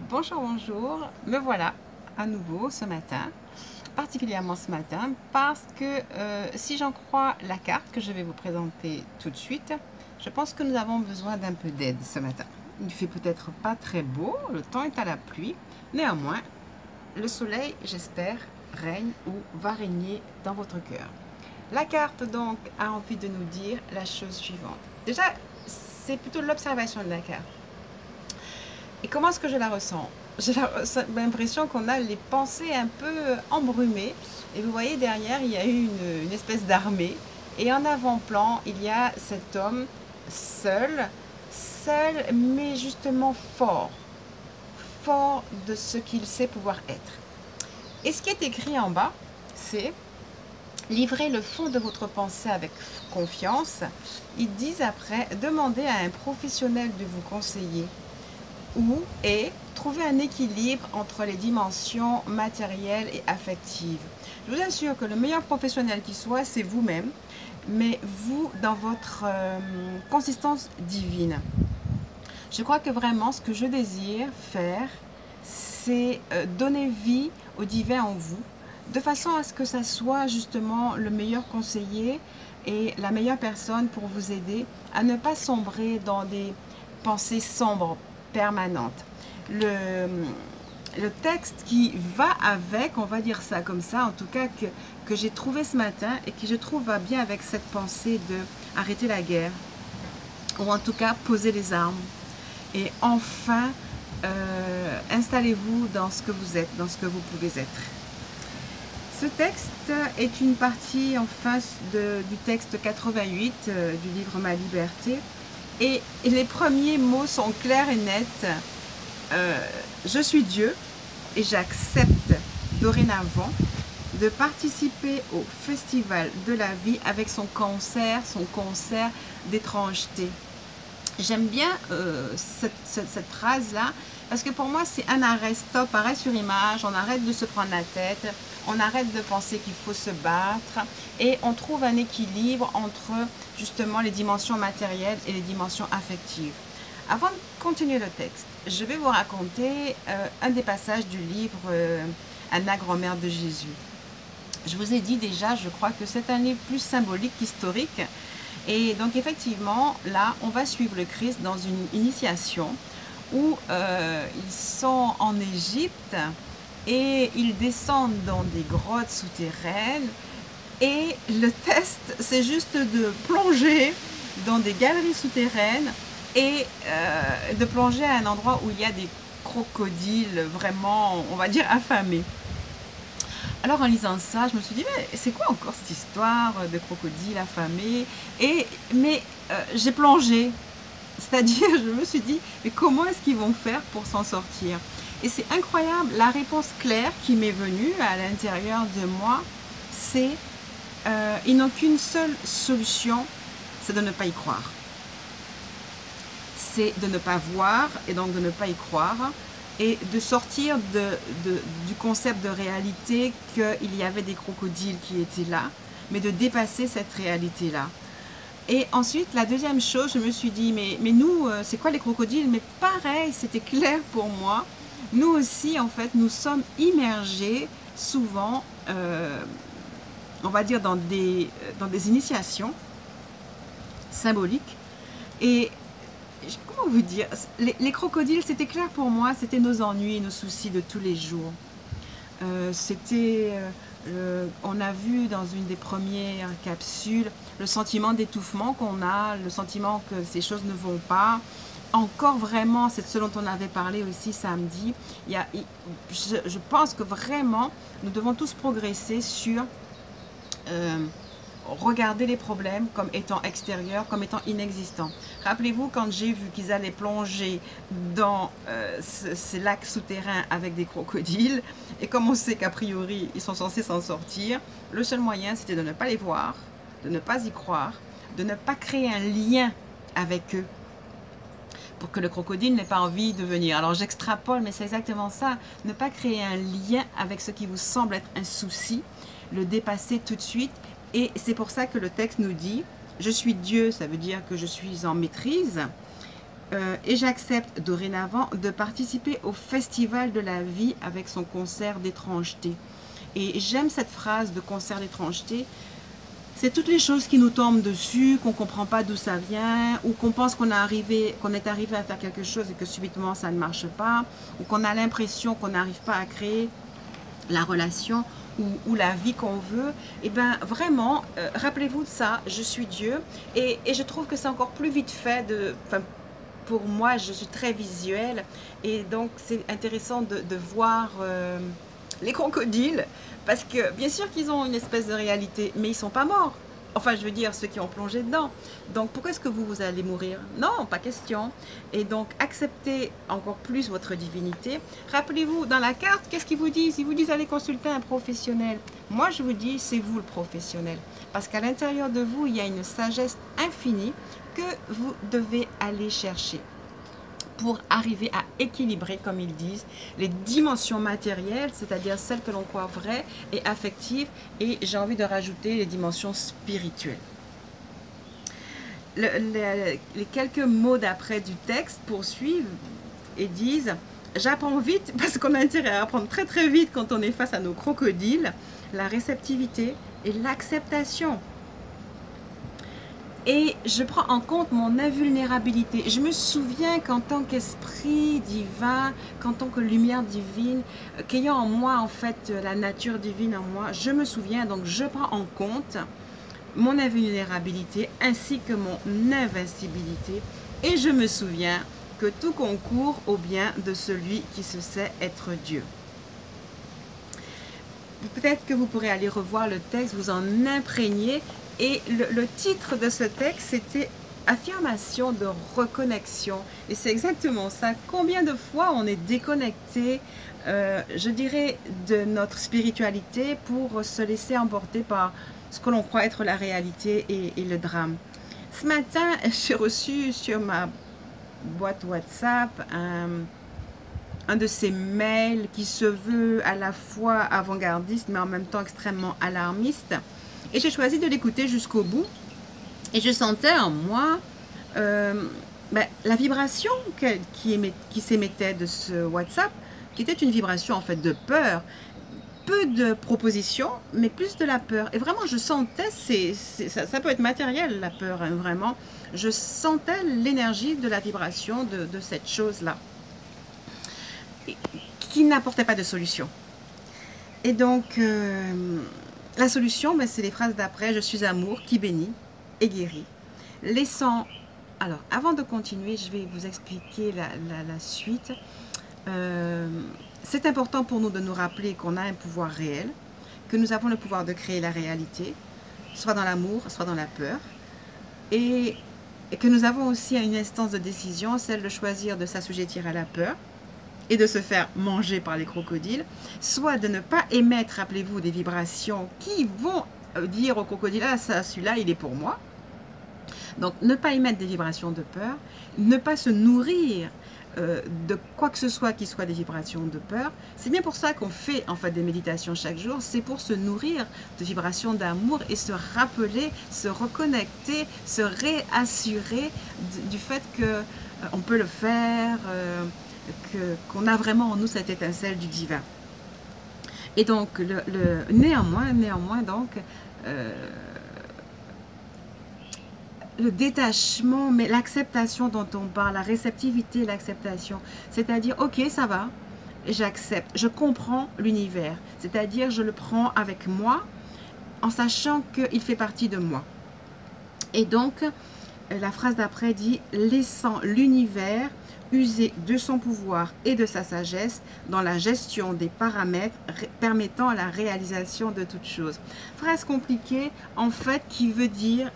Bonjour, bonjour, me voilà à nouveau ce matin, particulièrement ce matin, parce que si j'en crois la carte que je vais vous présenter tout de suite, je pense que nous avons besoin d'un peu d'aide ce matin. Il fait peut-être pas très beau, le temps est à la pluie, néanmoins, le soleil, j'espère, règne ou va régner dans votre cœur. La carte donc a envie de nous dire la chose suivante. Déjà, c'est plutôt l'observation de la carte. Et comment est-ce que je la ressens? J'ai l'impression qu'on a les pensées un peu embrumées. Et vous voyez derrière, il y a une espèce d'armée. Et en avant-plan, il y a cet homme seul, mais justement fort. Fort de ce qu'il sait pouvoir être. Et ce qui est écrit en bas, c'est « Livrez le fond de votre pensée avec confiance ». Ils disent après « Demandez à un professionnel de vous conseiller ». Ou et trouver un équilibre entre les dimensions matérielles et affectives. Je vous assure que le meilleur professionnel qui soit, c'est vous-même, mais vous dans votre consistance divine. Je crois que vraiment ce que je désire faire, c'est donner vie au divin en vous, de façon à ce que ça soit justement le meilleur conseiller et la meilleure personne pour vous aider à ne pas sombrer dans des pensées sombres permanente. Le texte qui va avec, on va dire ça comme ça, en tout cas que j'ai trouvé ce matin et qui je trouve va bien avec cette pensée de arrêter la guerre, ou en tout cas poser les armes. Et enfin, installez-vous dans ce que vous êtes, dans ce que vous pouvez être. Ce texte est une partie enfin du texte 88 du livre Ma Liberté. Et les premiers mots sont clairs et nets. Je suis Dieu et j'accepte dorénavant de participer au festival de la vie avec son concert d'étrangeté. J'aime bien cette phrase-là parce que pour moi c'est un arrêt, stop, arrêt sur image, on arrête de se prendre la tête, on arrête de penser qu'il faut se battre et on trouve un équilibre entre justement les dimensions matérielles et les dimensions affectives. Avant de continuer le texte, je vais vous raconter un des passages du livre Anna, grand-mère de Jésus. Je vous ai dit déjà, je crois que c'est un livre plus symbolique qu'historique. Et donc effectivement, là, on va suivre le Christ dans une initiation où ils sont en Égypte et ils descendent dans des grottes souterraines. Et le test, c'est juste de plonger dans des galeries souterraines et de plonger à un endroit où il y a des crocodiles vraiment, on va dire, affamés. Alors en lisant ça, je me suis dit, mais c'est quoi encore cette histoire de crocodiles affamés? Mais j'ai plongé, c'est-à-dire je me suis dit, mais comment est-ce qu'ils vont faire pour s'en sortir? Et c'est incroyable, la réponse claire qui m'est venue à l'intérieur de moi, c'est ils n'ont qu'une seule solution, c'est de ne pas y croire. C'est de ne pas voir et donc de ne pas y croire et de sortir du concept de réalité qu'il y avait des crocodiles qui étaient là, mais de dépasser cette réalité-là. Et ensuite, la deuxième chose, je me suis dit, mais nous, c'est quoi les crocodiles? Mais pareil, c'était clair pour moi. Nous aussi, en fait, nous sommes immergés souvent, on va dire, dans des initiations symboliques. Et comment vous dire, les crocodiles, c'était clair pour moi, c'était nos ennuis, nos soucis de tous les jours. On a vu dans une des premières capsules le sentiment d'étouffement qu'on a, le sentiment que ces choses ne vont pas. Encore vraiment, c'est ce dont on avait parlé aussi samedi. Je pense que vraiment, nous devons tous progresser sur regarder les problèmes comme étant extérieurs, comme étant inexistants. Rappelez-vous quand j'ai vu qu'ils allaient plonger dans ces lacs souterrains avec des crocodiles, et comme on sait qu'a priori ils sont censés s'en sortir, le seul moyen c'était de ne pas les voir, de ne pas y croire, de ne pas créer un lien avec eux pour que le crocodile n'ait pas envie de venir. Alors j'extrapole, mais c'est exactement ça, ne pas créer un lien avec ce qui vous semble être un souci, le dépasser tout de suite. Et c'est pour ça que le texte nous dit « Je suis Dieu », ça veut dire que je suis en maîtrise. Et j'accepte dorénavant de participer au festival de la vie avec son concert d'étrangeté. Et j'aime cette phrase de concert d'étrangeté. C'est toutes les choses qui nous tombent dessus, qu'on ne comprend pas d'où ça vient, ou qu'on pense qu'on est arrivé à faire quelque chose et que subitement ça ne marche pas, ou qu'on a l'impression qu'on n'arrive pas à créer la relation ou la vie qu'on veut. Et bien vraiment, rappelez-vous de ça, je suis Dieu. Et je trouve que c'est encore plus vite fait pour moi, je suis très visuelle. Et donc, c'est intéressant de voir les crocodiles. Parce que, bien sûr qu'ils ont une espèce de réalité, mais ils ne sont pas morts. Enfin, je veux dire, ceux qui ont plongé dedans. Donc, pourquoi est-ce que vous allez mourir? Non, pas question. Et donc, acceptez encore plus votre divinité. Rappelez-vous, dans la carte, qu'est-ce qu'ils vous disent? Ils vous disent, allez consulter un professionnel. Moi, je vous dis, c'est vous le professionnel. Parce qu'à l'intérieur de vous, il y a une sagesse infinie que vous devez aller chercher pour arriver à équilibrer, comme ils disent, les dimensions matérielles, c'est-à-dire celles que l'on croit vraies et affectives, et j'ai envie de rajouter les dimensions spirituelles. Les quelques mots d'après du texte poursuivent et disent « J'apprends vite » parce qu'on a intérêt à apprendre très très vite quand on est face à nos crocodiles, la réceptivité et l'acceptation. Et je prends en compte mon invulnérabilité. Je me souviens qu'en tant qu'esprit divin, qu'en tant que lumière divine, qu'ayant en moi en fait la nature divine en moi, je me souviens, donc je prends en compte mon invulnérabilité ainsi que mon invincibilité. Et je me souviens que tout concourt au bien de celui qui se sait être Dieu. Peut-être que vous pourrez aller revoir le texte, vous en imprégner. Et le titre de ce texte, c'était « Affirmation de reconnexion ». Et c'est exactement ça. Combien de fois on est déconnecté, je dirais, de notre spiritualité pour se laisser emporter par ce que l'on croit être la réalité et le drame. Ce matin, j'ai reçu sur ma boîte WhatsApp un de ces mails qui se veut à la fois avant-gardiste, mais en même temps extrêmement alarmiste. Et j'ai choisi de l'écouter jusqu'au bout. Et je sentais en moi la vibration qui s'émettait de ce WhatsApp, qui était une vibration en fait de peur. Peu de propositions, mais plus de la peur. Et vraiment, je sentais, ça peut être matériel la peur, hein, vraiment. Je sentais l'énergie de la vibration de cette chose-là, qui n'apportait pas de solution. Et donc... la solution, c'est les phrases d'après. Je suis amour qui bénit et guérit. Laissant... Alors, avant de continuer, je vais vous expliquer la suite. C'est important pour nous de nous rappeler qu'on a un pouvoir réel, que nous avons le pouvoir de créer la réalité, soit dans l'amour, soit dans la peur. Et que nous avons aussi une instance de décision, celle de choisir de s'assujettir à la peur et de se faire manger par les crocodiles, soit de ne pas émettre, rappelez-vous, des vibrations qui vont dire au crocodile, ah, ça, celui-là, il est pour moi. Donc, ne pas émettre des vibrations de peur, ne pas se nourrir de quoi que ce soit qui soit des vibrations de peur. C'est bien pour ça qu'on fait en fait des méditations chaque jour, c'est pour se nourrir de vibrations d'amour et se rappeler, se reconnecter, se réassurer du fait qu'on peut le faire, qu'on a vraiment en nous cette étincelle du divin. Et donc, néanmoins donc, le détachement, mais l'acceptation dont on parle, la réceptivité, l'acceptation, c'est-à-dire, ok, ça va, j'accepte, je comprends l'univers, c'est-à-dire, je le prends avec moi, en sachant qu'il fait partie de moi. Et donc, la phrase d'après dit, laissant l'univers user de son pouvoir et de sa sagesse dans la gestion des paramètres permettant la réalisation de toutes choses. Phrase compliquée, en fait, qui veut dire,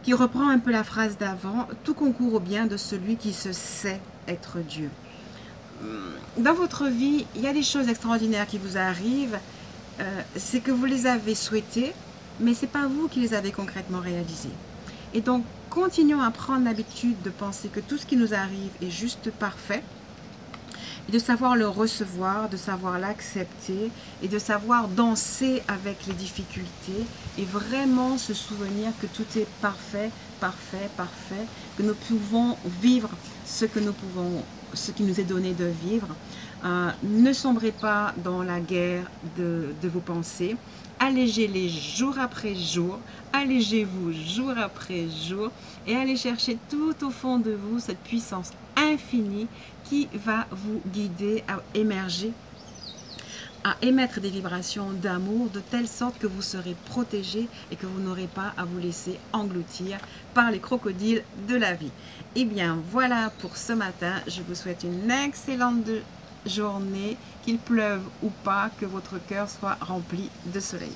qui reprend un peu la phrase d'avant, tout concourt au bien de celui qui se sait être Dieu. Dans votre vie, il y a des choses extraordinaires qui vous arrivent, c'est que vous les avez souhaitées, mais ce n'est pas vous qui les avez concrètement réalisées. Et donc, continuons à prendre l'habitude de penser que tout ce qui nous arrive est juste parfait et de savoir le recevoir, de savoir l'accepter et de savoir danser avec les difficultés et vraiment se souvenir que tout est parfait, parfait, parfait, que nous pouvons vivre ce que nous pouvons, ce qui nous est donné de vivre. Ne sombrez pas dans la guerre de vos pensées. Allégez-les jour après jour, allégez-vous jour après jour et allez chercher tout au fond de vous cette puissance infinie qui va vous guider à émerger, à émettre des vibrations d'amour de telle sorte que vous serez protégé et que vous n'aurez pas à vous laisser engloutir par les crocodiles de la vie. Et bien voilà pour ce matin, je vous souhaite une excellente journée, qu'il pleuve ou pas, que votre cœur soit rempli de soleil.